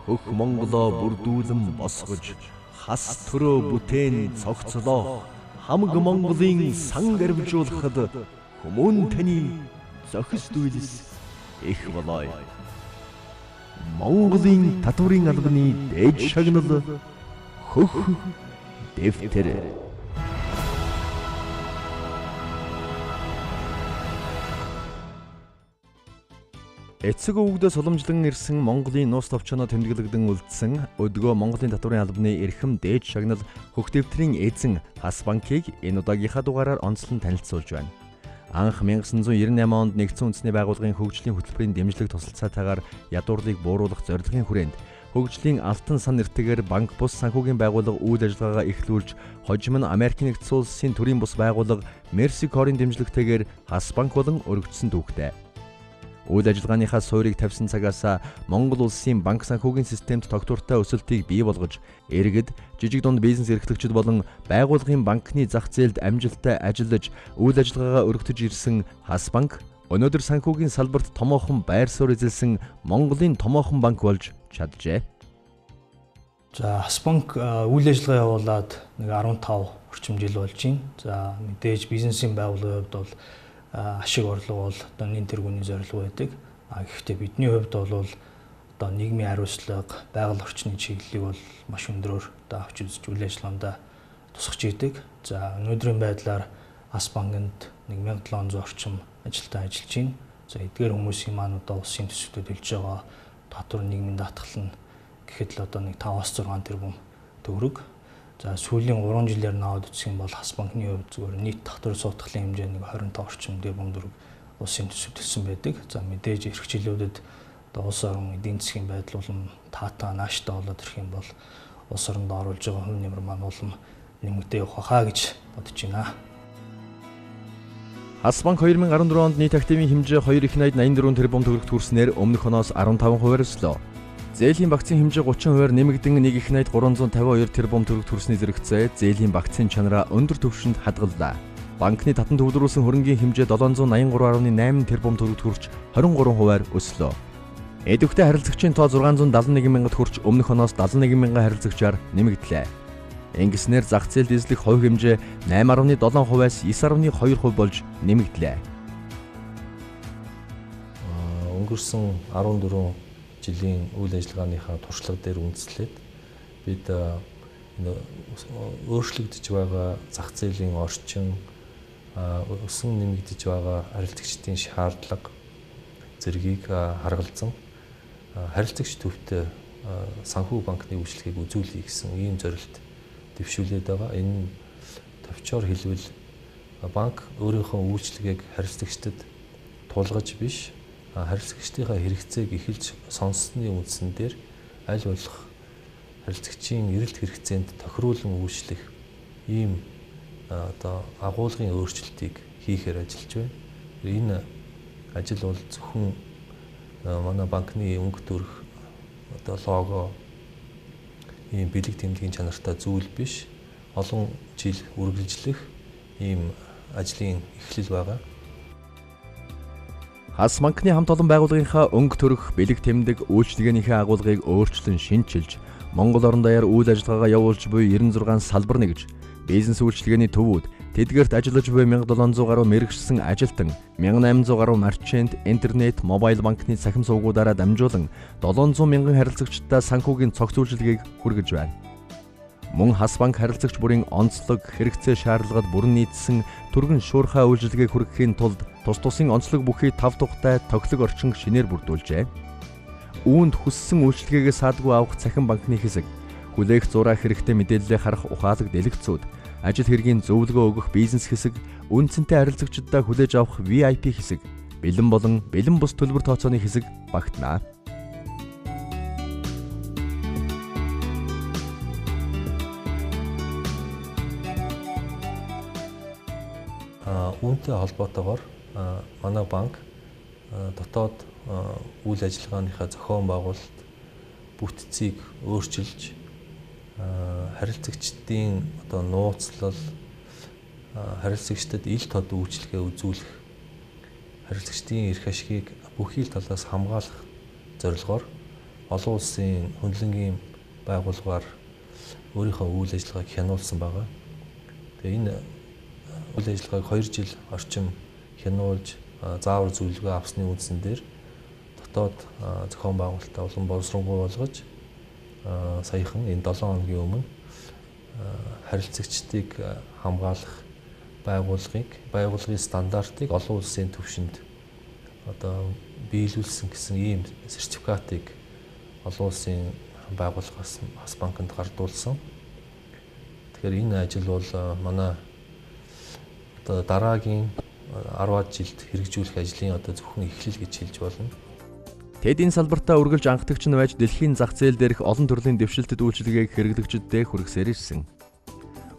хөх Монголоо бүрдүүлэн босгож хас төрөө бүтээн цогцлоо хамаг Монголын сан гарвжуулахад хүмүүн таны зохис дүүлс их болоо. Монголын татврын албаны дээд шагнал хөх дэвтэр. Эцэг өвгдөөс уламжлан ирсэн Монголын нуус товчоноо тэмдэглэгдэн үлдсэн өдгөө Монголын татврын албаны эрхэм дээд шагнал хөх дэвтрийн эзэн Хас банкыг энэ удаагийнхаа дугаараар онцлон танилцуулж байна. Анх 1998 онд нэгдсэн үндэсний байгууллагын хөгжлийн хөтөлбөрийн дэмжлэг тусалцаатайгаар ядуурлыг бууруулах зорилгын хүрээнд хөгжлийн алтан сан нэртэйгээр банк бус санхүүгийн байгууллага үйл ажиллагаагаа эхлүүлж хожим нь Америк нэгдсэн улсын төрийн бус байгууллага Mercy Corp-ийн дэмжлэгтэйгээр Хас банк болон өргөжсөн түүхтэй. Үйл ажиллагааныхаа суурийг тавьсан цагаас Монгол улсын банк санхүүгийн системд тогтвортой өсөлтийг бий болгож, иргэд, жижиг дунд бизнес эрхлэгчид болон байгууллагын банкны зах зээлд амжилттай ажиллаж, үйл ажиллагаагаа өргөтөж ирсэн Хас банк өнөөдөр санхүүгийн салбарт томоохон байр суурь эзэлсэн Монголын томоохон банк болж чаджээ. За Хас банк үйл ажиллагаа явуулаад 15 орчим жил болж байна. За мэдээж бизнесийн байгууллагын хувьд бол ашиг орлого бол одоо нэн тэргүүний зорилго байдаг. Гэхдээ бидний хувьд бол одоо нийгмийн хариуцлага, байгаль орчны чиглэлийг бол маш өндөрөөр одоо авч үзэж үйл ажиллагаанд тусгаж идэг. За өнөөдрийн байдлаар Хас банкнд 1700 орчим ажилтан ажиллаж байна. За эдгээр хүмүүсийн маань одоо улсын төсөвтөд хэлж байгаа татвар нийгмийн даатгал нь гэхэд л одоо 5-6 тэрбум төгрөг. За сүүлийн 3 жилээр наваад үзэх юм бол Хас банкны хувьд зүгээр нийт татвар суудгалын хэмжээ 25 орчим тэрбум төгрөг улсын төсөвт төлсөн байдаг. За мэдээж эх жилүүдэд одоо улс орон эдийн засгийн байдал улам таатаа нааштай болоод ирэх юм бол улс оронд оруулж байгаа хувь нэмэр маань улам нэмэгдээ явах хаа гэж бодож байна. Хас банк 2014 онд нийт активын хэмжээ 2,84 тэрбум төгрөгт хүрснээр өмнөх оноос 15% өслөө. Зээлийн багцын хэмжээ 30% нэмэгдэн 1,352 тэрбум төгрөгт хүрсний зэрэгцээ зээлийн багцын чанараа өндөр түвшинд хадгаллаа. Банкны татан төвлөрүүлсэн хөрөнгийн хэмжээ 783.8 тэрбум төгрөгт хүрч 23% өслөө. Эдвэгтэй харилцагчийн тоо 671 мянгад хүрч өмнөх оноос 71 мянган харилцагчаар нэмэгдлээ. Ингэснээр зах зээлд эзлэх хувь хэмжээ 8.7%-аас 9.2% болж нэмэгдлээ. Өнгөрсөн 14 жилийн үйл ажиллагааныхаа туршлага дээр үндэслээд бид өөрчлөгдөж байгаа зах зээлийн орчин, өсөн нэмэгдэж байгаа харилцагчдын шаардлага зэргийг харгалзан харилцагч төвтэй санхүү банкны үйлчлэгийг үзүүлэе гэсэн ийм зорилт дэвшүүлээд байгаа. Энэ товчоор хэлбэл банк өөрийнхөө үйлчлэгийг харилцагчдад тулгаж биш, харилцагчдынхаа хэрэгцээг эхэлж сонссны үндсэн дээр аль болох харилцагчийн эрэлт хэрэгцээнд тохируулан үйлчлэх ийм одоо агуулгын өөрчлөлтийг хийхээр ажиллаж байна. Энэ ажил бол зөвхөн манай банкны өнгө төрх одоо лого ийм бэлэг тэмдгийн чанартай зүйл биш, олон жил үргэлжлэх ийм ажлын эхлэл байгаа. Хас банкны хамт олон байгууллагынхаа өнгө төрх бэлэг тэмдэг үйлчлэгээнийхээ агуулгыг өөрчлөн шинчилж, Монгол орон даяар үйл ажиллагаагаа явуулж буй 96 салбар нэгж, бизнес үйлчлэгээний төвүүд, тэдгээрт ажиллаж буй 1700 гаруй мэргэшсэн ажилтан, 1800 гаруй марчент, интернет, мобайл банкны цахим сувгуудаараа дамжуулан 700 мянган харилцагчдаа санхүүгийн цогц үйлчилгээг хүргэж байна. Мөн Хас банк харилцагч бүрийн онцлог, хэрэгцээ шаардлагад бүрэн нийцсэн түргэн шуурхай үйлчилгээг хүргэхийн тулд тус тусын онцлог бүхий 5 тухтай тоглог орчин шинээр бүрдүүлжээ. Үүнд хүссэн үйлчилгээгээ саадгүй авах цахим банкны хэсэг, хүлээх зураг хэрэгтэй мэдээллээ харах ухаалаг дэлгэцүүд, ажил хэргийн зөвлөгөө өгөх бизнес хэсэг, үнцэнтэй харилцагчдаа хүлээж авах VIP хэсэг, бэлэн болон бэлэн бус төлбөр тооцооны хэсэг багтнаа. Үүнтэй холбоотойгоор манай банк дотоод үйл ажиллагааныхаа зохион байгуулалт бүтцийг өөрчилж харилцагчдын одоо нууцлал, харилцагчдад ил тод үйлчлэгээ үзүүлэх, харилцагчдын эрх ашигыг бүхий л талаас хамгаалах зорилгоор олон улсын хөндлөнгийн байгууллагаар өөрийнхөө үйл ажиллагааг хянуулсан байгаа. Тэгээ энэ үйл ажиллагааг 2 жил орчим хянуулж заавар зөвлөгөө авсны үндсэн дээр дотоод зохион байгуулалтаа улам боловсронгуй болгож саяхан энэ 7 хоногийн өмнө харилцагчдыг хамгаалах байгууллагын стандартыг олон улсын түвшинд одоо биелүүлсэн гэсэн ийм сертификатыг олон улсын байгууллагаас бас банкнд гардуулсан. Тэгэхээр энэ ажил бол манай одоо дараагийн 10-аад жилд хэрэгжүүлэх ажлын одоо зөвхөн эхлэл гэж хэлж болно. Тэд энэ салбартаа үргэлж анхдагч нь байж дэлхийн зах зээл дээрх олон төрлийн дэвшилтэд үйлчилгээг хэрэглэгчдэд хүргэсээр ирсэн.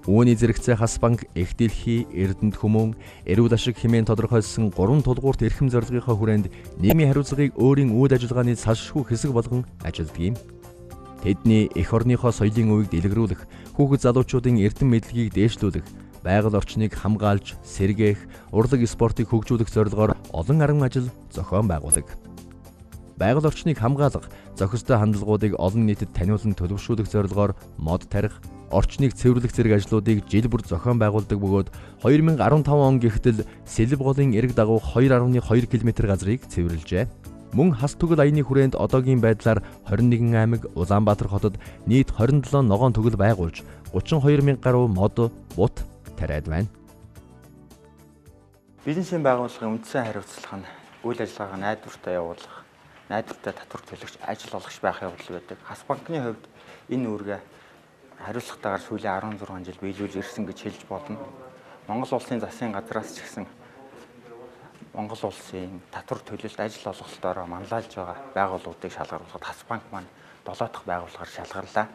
Үүний зэрэгцээ Хас банк Эх дэлхий, Эрдэнэт хүмүүн, эрүүл ашиг хэмээн тодорхойлсон 3 тулгуурт эрхэм зорилгынхаа хүрээнд нийгмийн хариуцлагыг өөрийн үйл ажиллагааны салшгүй хэсэг болгон ажилладаг юм. Тэдний эх орныхоо соёлын үеийг дэлгэрүүлэх, хүүхэд залуучуудын эрдэм мэдлэгийг дээшлүүлэх, байгаль орчныг хамгаалж, сэргээх, урлаг спортыг хөгжүүлэх зорилгоор олон арга ажил зохион байгуудаг. Байгаль орчныг хамгаалах, зохистой хандлагуудыг олон нийтэд таниулан төлөвшүүлэх зорилгоор мод тарих, орчныг цэвэрлэх зэрэг ажлуудыг жил бүр зохион байгуулдаг бөгөөд 2015 он гэхтэл Сэлб голын эрэг дагуу 2.2 км газрыг цэвэрлжээ. Мөн хас түгэл аяны хүрээнд одоогийн байдлаар 21 аймаг, Улаанбаатар хотод нийт 27 ногоон түгэл байгуулж 32,000 гаруй мод, бут тариад байна. Бизнесийн байгууллагын үндсэн хариуцлага нь үйл ажиллагааг найдвартай явуулах, найдвартай татвар төлөгч ажил олгогч байх явдал байдаг. Хас банкны хувьд энэ үүргээ хариуцлагатайгаар сүүлийн 16 жил биелүүлж ирсэн гэж хэлж болно. Монгол улсын засгийн газраас ч гэсэн Монгол улсын татвар төлөлт ажил олголтоор манлайлж байгаа байгууллагуудыг шалгаруулахад Хас банк маань 7 дахь байгууллагаар шалгарлаа.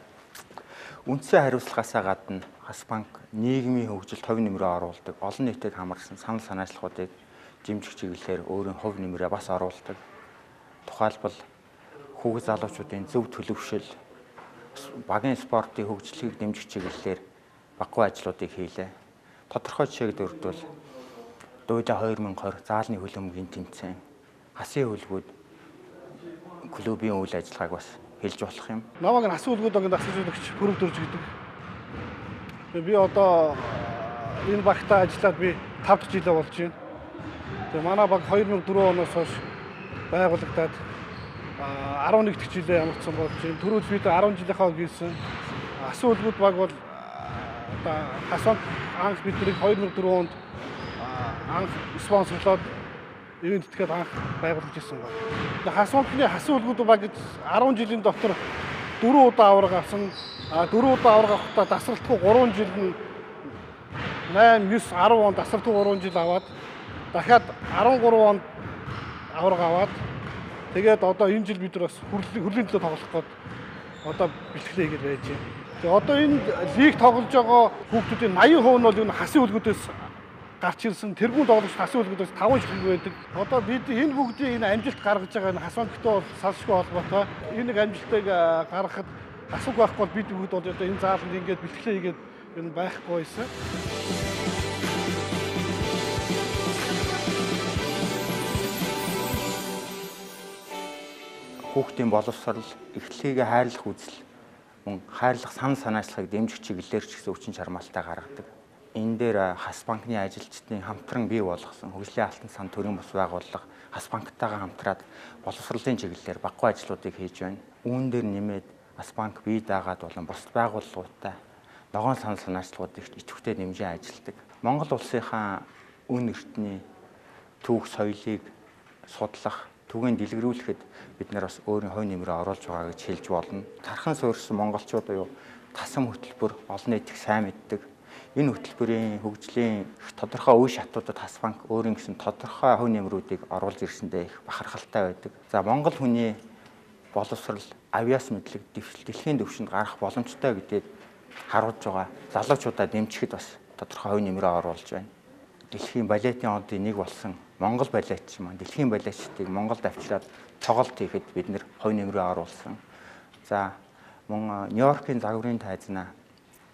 Үндсэн хариуцлагаасаа гадна Хас банк нийгмийн хөгжилд хувь нэмрээ оруулдаг, олон нийтэд хамарсан санал санаачлалуудыг дэмжих чиглэлээр өөрийн хувь нэмрээ бас оруулдаг. Тухайлбал хүүхэд залуучуудын зөв төлөвшил, багийн спортын хөгжлийг дэмжих чиглэлээр баггүй ажлуудыг хийлээ. Тодорхой жишээг дурдвал Дууда 2020 заалны хөлбөмбөгийн тэмцээн, хасын хөлбөмбөд клубын үйл ажиллагааг бас хэлж болох юм. Намайг хасын хөлбөмбөд асууж өгч хөрөг дөрж гэдэг. Би одоо энэ багтаа ажиллаад би 5 жил болж байна. Тэгээ манай баг 2004 оноос хойш байгуулагдаад 11 дахь жилээ ямарчсан болж байна. Түрүүл бид 10 жилийнхаа гүйсэн. Хасын хөлбөмбөд баг бол одоо хасанд анх биднийг 2004 онд анх спонсорлоод ивент итгэхэд анх байгуулж ирсэн байна. Хас банкны хасын хөлбөмбөд баг 10 жилийн дотор 4 удаа авраг авсан. 4 удаа авраг авахдаа дасралтгүй 3 жил нь 8, 9, 10 онд дасралтгүй 3 жил аваад дахиад 13 онд авраг аваад тэгээд одоо энэ жил бид нар бас хүрлийн төлөө тоглох гээд одоо бэлтгэлээ хийж байж байна. Тэгээ одоо энэ лиг тоглож байгаа хүүхдүүдийн 80% нь бол энэ хасын хөлбөмбөдөөс гарч ирсэн. Тэргүүн тоглогч хасын хөлбөмбөдөөс 5 жил байдаг. Одоо бид энэ бүгдийг энэ амжилт гаргаж байгаа энэ хас банктай бол салшгүй холбоотой. Энэ нэг амжилтыг гаргахад асуух байхгүй бол бид бүгд бол одоо энэ зааланд ингээд бэлтгэлээ хийгээд энэ байхгүй байсан. Хүүхдийн боловсрол, эхлэлийг хайрлах үзэл, мөн хайрлах санал санаачлагыг дэмжих чиглэлээр ч гэсэн өвчин чармаалтаа гаргадаг. Энэ дээр Хас банкны ажилчдын хамтран бий болгосон хөгжлийн алтан сан төрийн бас байгууллага Хас банктайгаа хамтраад боловсролын чиглэлээр баггүй ажлуудыг хийж байна. Үүн дээр нэмээд Хас банк бие даагаад болон бусад байгууллагуудтай ногоон санал санаачлагуудыг идэвхтэй дэмжин ажилладаг. Монгол улсынхаа үн эртний түүх соёлыг судлах, түүнийг дэлгэрүүлэхэд бид нар бас өөрийн хувь нэмрээ оруулж байгаа гэж хэлж болно. Тархан суурьсан монголчууд буюу тасам хөтөлбөр олон нийт их сайн мэддэг. Энэ хөтөлбөрийн хөгжлийн тодорхой үе шатуудад Хас банк өөрийн гэсэн тодорхой хувь нэмрүүдийг оруулж ирсэндээ их бахархалтай байдаг. За Монгол хүний боловсрал, авиас мэдлэг дэлхийн түвшинд гарах боломжтой гэдгийг харуулж байгаа залуучуудаа дэмжихэд бас тодорхой хувь нэмрээ оруулж байна. Дэлхийн балетын одын нэг болсон Монгол балетч маань дэлхийн балетчдыг Монголд авчираад тоглолт хийхэд бид нэр хувь нэмрээ оруулсан. За мөн Нью-Йоркийн загварын тайзнаа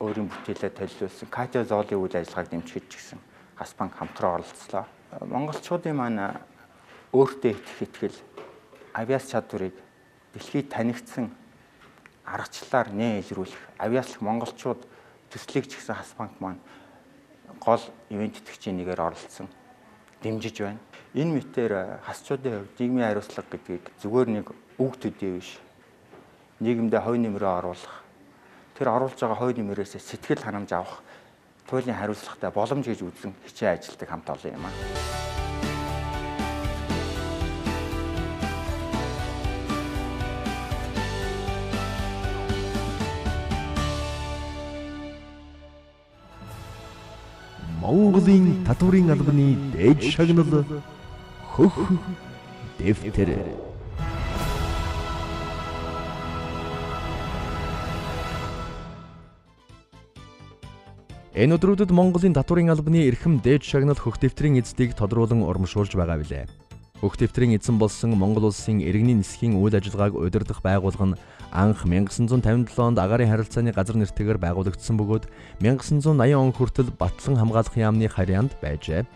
өөрийн бүтээлээ төлөвлөсөн Катя Зоолийн үйл ажиллагааг дэмжихэд ч гэсэн Хас банк хамтран оролцлоо. Монголчуудын маань өөртөө итгэх итгэл, авиас чадварыг дэлхийд танигдсан аргачлалаар нээлжрүүлэх авьяаслах монголчууд төслийг ч гэсэн Хас банк маань гол ивент тэтгэгчийн нэгээр оролцсон дэмжиж байна. Энэ мэтээр хасчуудын хувьд нийгмийн хариуцлага гэдгийг зүгээр нэг үг төдий биш. Нийгэмдээ хой нэмрээ оруулах, тэр оруулж байгаа хой нэмрээс сэтгэл ханамж авах туйлын хариуцлагатай боломж гэж үзэн хичээн ажилладаг хамт олон юм аа. Монголын татврын албаны дээд шагнал хөх дэвтэр. Энэ өдрүүдэд Монголын татврын албаны эрхэм дээд шагнал хөх дэвтрийн эзэдийг тодруулан урамшуулж байгаа билээ. Хөх дэвтрийн эзэн болсон Монгол улсын иргэний нисхийн үйл ажиллагааг удирдах байгууллага нь анх 1957 онд агаарын харилцааны газар нэртэйгээр байгуулагдсан бөгөөд 1980 он хүртэл Батлан хамгаалах яамны харьяанд байжээ.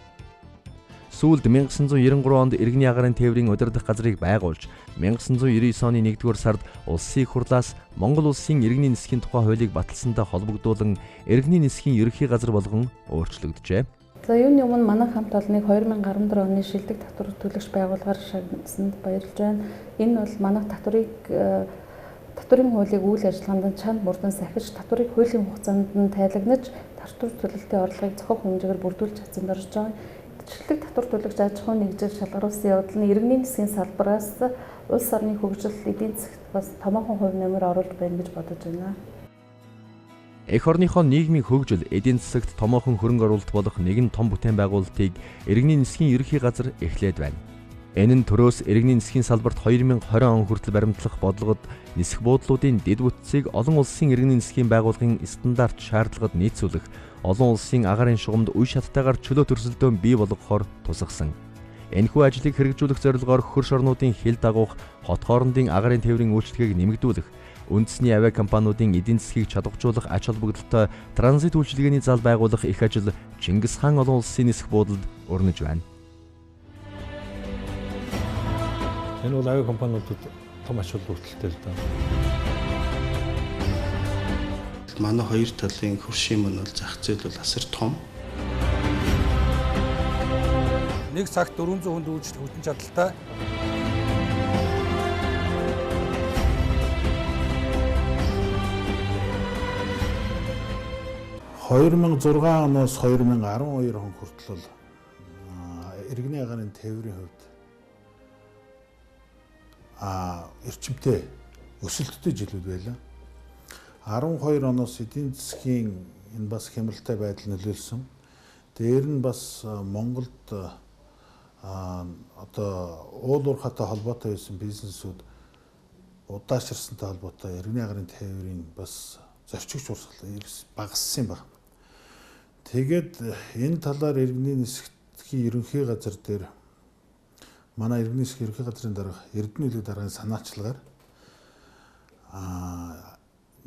Сүүлд 1993 онд иргэний агаарын тээврийн удирдах газрыг байгуулж 1999 оны 1-р сард улсын их хурлаас Монгол улсын иргэний нисхийн тухай хуулийг баталсантай холбогдуулан иргэний нисхийн ерөнхий газар болгон өөрчлөгдөжээ. За юуны өмнө манай хамт олныг 2014 оны шилдэг татвар төлөгч байгууллагаар шагнасанд баярлж байна. Энэ бол манайх татврын хуулийг үйл ажиллагаанд чанд мөрдөн сахиж татврыг хуулийн хугацаанд нь тайлагнаж татвар төлөлтийн орлогыг зохиох хэмжээгээр бүрдүүлж чадсан дорж байгаа. Шилдэг татвар төлөгч аж ахуйн нэгжил шалгаруулсан явдал нь иргэний нисхийн салбараас улс орны хөгжил, эдийн засагт бас томоохон хувь нэмэр оруулж байна гэж бодож байна. Эх орныхоо нийгмийн хөгжил, эдийн засагт томоохон хөрөнгө оруулалт болох нэгэн том бүтээн байгуулалтыг иргэний нисхийн ерөнхий газар эхлээд байна. Энэ нь төрөөс иргэний нисхийн салбарт 2020 он хүртэл баримтлах бодлогод нисэх буудлуудын дэд бүтцийг олон улсын иргэний нисхийн байгууллагын стандарт шаардлагад нийцүүлэх, олон улсын агаарын шугамд үе шаттайгаар чөлөө төрсөлдөөн бий болгохоор тусгасан. Энэхүү ажлыг хэрэгжүүлэх зорилгоор хөрш орнуудын хил дагуух, хот хоорондын агаарын тээврийн үйлчлэгийг нэмэгдүүлэх, үндэсний авиакомпаниудын эдийн засгийг чадваржуулах ач холбогдолтой транзит үйлчилгээний зал байгуулах их ажил Чингис хаан олон улсын нисэх буудалд өрнөж байна. Энэ бол авиакомпаниудад том ач холбогдолтой л даа. Манай хоёр талын хөршийн мөн бол зах зээл бол асар том. Нэг цагт 400 хүнд үйлчлэх хүчин чадалтай. оноос 2012 он хүртэл иргэний агаарын тээврийн хувьд эрчимтэй өсөлттэй жилүүд байлаа. 12 оноос эдийн засгийн энэ бас хямралтай байдал нөлөөлсөн. Дээр нь бас Монголд одоо уул уурхайтай холбоотой байсан бизнесүүд удаашрсантай холбоотой иргэний агаарын тээврийн бас зорчигч урсгал багассан байна. Тэгээд энэ талаар иргэний нисхийн ерөнхий газар дээр манай иргэний нисхийн ерөнхий газрын дарга Эрдэнэ үлэг даргын санаачлагаар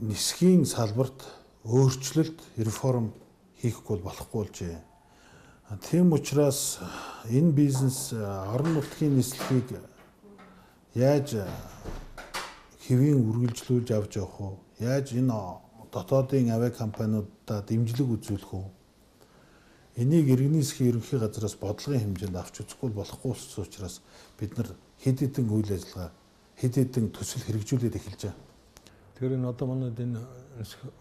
нисхийн салбарт өөрчлөлт, реформ хийхгүй болохгүй болжээ. Тийм учраас энэ бизнес орон нутгийн нислэгийг яаж хэвийн үргэлжлүүлж авч явах вэ? Яаж энэ дотоодын авиакомпаниудаа дэмжлэг үзүүлэх вэ? Энийг иргэний нисхийн ерөнхий газраас бодлогын хэмжээнд авч үзэхгүй болохгүй учраас бид нар хэд хэдэн үйл ажиллагаа, хэд хэдэн төсөл хэрэгжүүлээд эхэлж байгаа. Тэгэхээр энэ одоо манайд энэ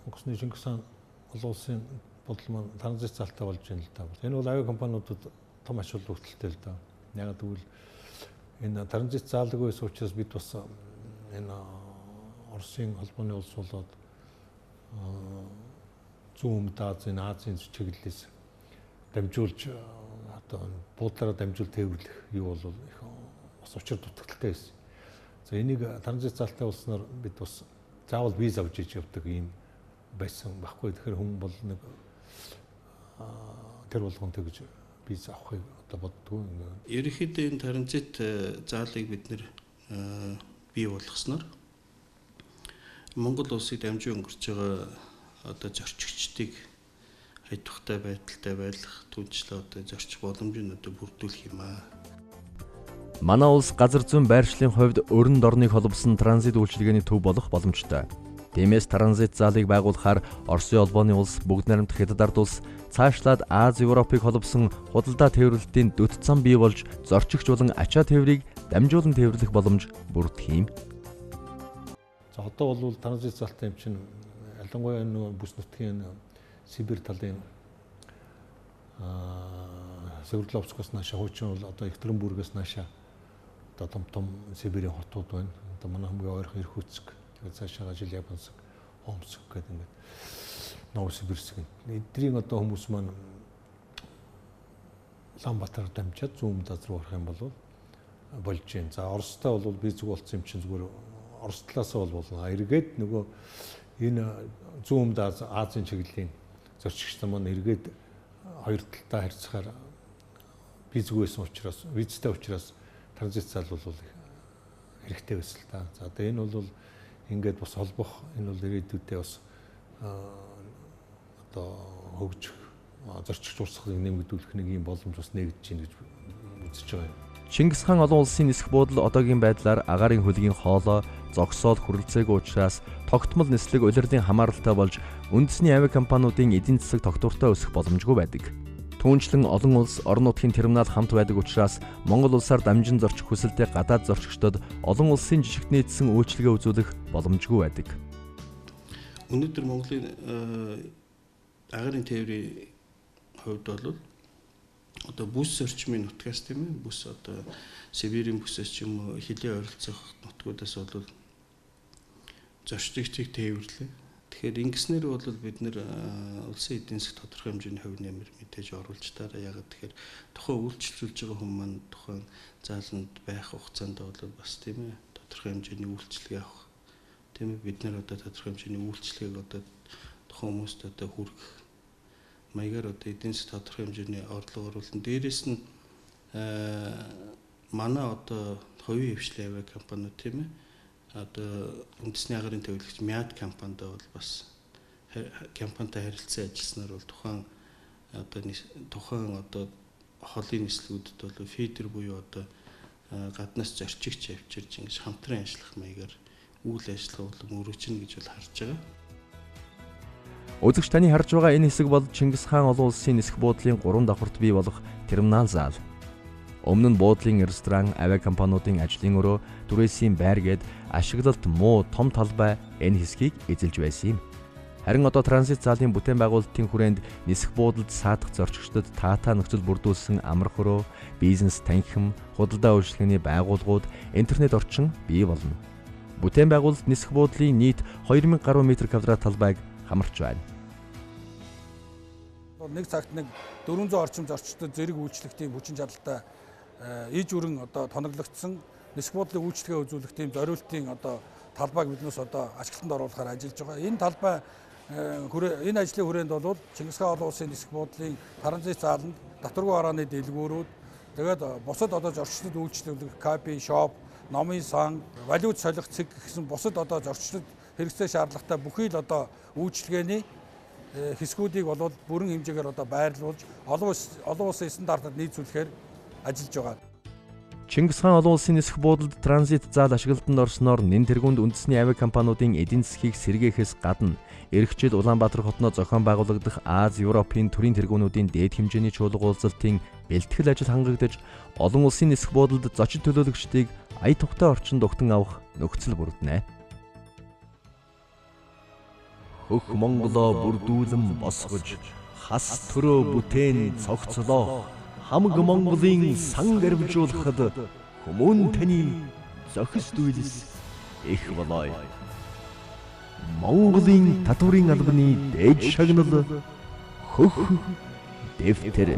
онгоцны Чингис хаан олон улсын бодол маань транзит залтаа болж байна л да. Энэ бол авиакомпаниудад том ач холбогдолтой л да. Яг тэгвэл энэ транзит заалдаг байсан учраас бид бас энэ Оросын холбооны улс болоод зүүн өмнөд Азийн чиглэлээс дамжуулж одоо буудлаараа дамжуул тээвэрлэх юу бол их бас учир дутагдaltaй байсан. За энийг транзит залтаа болсноор бид бас заавал виз авч иж явдаг юм байсан байхгүй. Тэгэхээр хүн бол нэг тэр болгон тэгж виз авахыг одоо боддгоо. Ерөнхийдөө энэ транзит заалыг бид нэр бий болгосноор Монгол улсыг дамжин өнгөрч байгаа одоо зорчигчдыг хайдвартай байдалтай байлгах түнчлээ одоо зорчих боломжийг одоо бүрдүүлэх юм аа. Манай улс газар зүйн байршлын хувьд өрөнд орныг холбосон транзит үйлчилгээний төв болох боломжтой. Тиймээс транзит заалыг байгуулахаар Оросын холбооны улс, бүгд найрамдах Хятад ард улс цаашлаад Аз Европыг холбосон худалдаа тээвэрлэлтийн дөт зам бий болж зорчигч болон ачаа тээврийг дамжуулан тээвэрлэх боломж бүрдэх юм. За одоо бол транзит заалтай юм чинь ялангуяа нөгөө бүс нутгийн Сибирь талын Свердловскоос наашаа хуучин бол одоо Екатеринбургээс наашаа одоо том Сибирийн хотууд байна. Одоо манай хамгийн ойрхон Иркутск, тэгээд цаашаа Желябинск, Омск гэдэг ингээд Новосибирск. Эдний одоо хүмүүс маань Улаанбаатар дамжаад зүүн талд руу орох юм бол болж байна. За Оростой бол би зүг болсон юм чинь зүгээр Орос талаас бол эргээд нөгөө энэ зүүн Азийн чиглэлийн зорчигч нар маань эргээд хоёр талдаа харьцахаар визгүй байсан учраас визтэй учраас транзит зал бол хэрэгтэй байсан л та. За тэгээ энэ бол ингээд бас холбох энэ бол ирээдүйдээ бас одоо хөгжих зорчигч урсгалыг нэмэгдүүлэх нэг юм боломж бас нэгдэж байна гэж үзэж байгаа юм. Чингис хаан олон улсын нисэх буудал одоогийн байдлаар агаарын хөлгийн хоолой зогсоод хүрэлцээгүй учраас тогтмол нислэг улирлын хамааралтай болж үндэсний авиакомпаниудын эдийн засаг тогтвортой өсөх боломжгүй байдаг. Түүнчлэн олон улс орон нутгийн терминал хамт байдаг учраас Монгол улсаар дамжин зорчих хүсэлтэй гадаад зорчигчдод олон улсын жижигт нийцсэн үйлчилгээ үзүүлэх боломжгүй байдаг. Өнөөдөр Монголын агаарын тээврийн хувьд бол одоо бүс орчмын нутгаас тийм ээ бүс одоо Сибирийн бүсээс ч юм уу хилийн ойролцох нутгуудаас бол зорчигчдыг тээвэрлээ. Тэгэхээр ингэснээр бол бид нэр улсын эдийн засаг тодорхой хэмжээний хувь нэмэр мэдээж оруулж таараа ягаад тэгэхээр тухайн үйлчлүүлж байгаа хүмүүс маань тухайн зааланд байх хугацаанд бол бас тийм ээ тодорхой хэмжээний үйлчлэгээ авах тийм ээ бид нар одоо тодорхой хэмжээний үйлчлэгийг одоо тухайн хүмүүст одоо хүргэх маягаар одоо эдийн засаг тодорхой хэмжээний орлого оруулан дээрээс нь манай одоо хувийн хвшлийн авиакомпаниуд тийм ээ одоо үндэсний агаарын төвлөгч МЯД компанид бол бас компанитай харилцан ажилласнаар бол тухайн одоо холын нислэгүүдэд бол фидер буюу одоо гаднаас зорчигч авчирж ингэж хамтран ажиллах маягаар үйл ажиллагаа болон өргөжнө гэж бол харж байгаа. Үзэгч таны харж байгаа энэ хэсэг бол Чингис хаан олон улсын нисэх буудлын 3 давхарт бий болох терминал зал. Өмнө нь буудлын ресторан, авиакомпаниудын ажлын өрөө, түрээсийн байр гээд ашиглалт муу том талбай энэ хэсгийг эзэлж байсан юм. Харин одоо транзит заалын бүтээн байгуулалтын хүрээнд нисэх буудалд саадах зорчигчдод таатай нөхцөл бүрдүүлсэн амрах өрөө, бизнес танхим, худалдаа үйлчилгээний байгууллагууд, интернет орчин бий болно. Бүтээн байгуулалт нисэх буудлын нийт 2000 гаруй метр квадрат талбайг хамарч байна. Нэг цагт нэг 400 орчим зорчигчдод зэрэг үйлчлэхтийн хүчин чадалтай иж өрн одоо тоноглогдсон нисэх буудлын үйлчлэгээ үзүүлэх тийм зориултын одоо талбайг биднээс одоо ашиглалтанд оруулахаар ажиллаж байгаа. Энэ талбай энэ ажлын хүрээнд бол Чингис хаан олон улсын нисэх буудлын транзит зааланд татваргүй орооны дэлгүүрүүд тэгээд бусад одоо зорчигчдод үйлчлүүлэх кабин, шоп, номын сан, валют солих цэг гэсэн бусад одоо зорчигчдод хэрэгцээ шаардлагатай бүхий л одоо үйлчлэгээний хэсгүүдийг бол бүрэн хэмжээгээр одоо байрлуулж олон улсын стандартад нийцүүлэхээр ажиллаж байгаа. Чингис хаан олон улсын нисэх буудалд транзит заал ашиглалтанд орсноор нэн тэргуунд үндэсний авиакомпаниудын эдийн засгийг сэргээхээс гадна эх жил Улаанбаатар хотноо зохион байгуулагдах Аз Европын төрийн тэргуунуудын дээд хэмжээний чуулга уулзалтын бэлтгэл ажил хангагдаж олон улсын нисэх буудалд зочин төлөөлөгчдийг ая тухтай орчинд угтан авах нөхцөл бүрдэнэ. Хөх Монголоо бүрдүүлэн босгож хас төрөө бүтээн цогцлоо. Хамаг Монголын сан гарвжуулахад хүмүүн таны зохис дүүлс их болоо. Монголын татврын албаны дээд шагнал хөх дэвтэр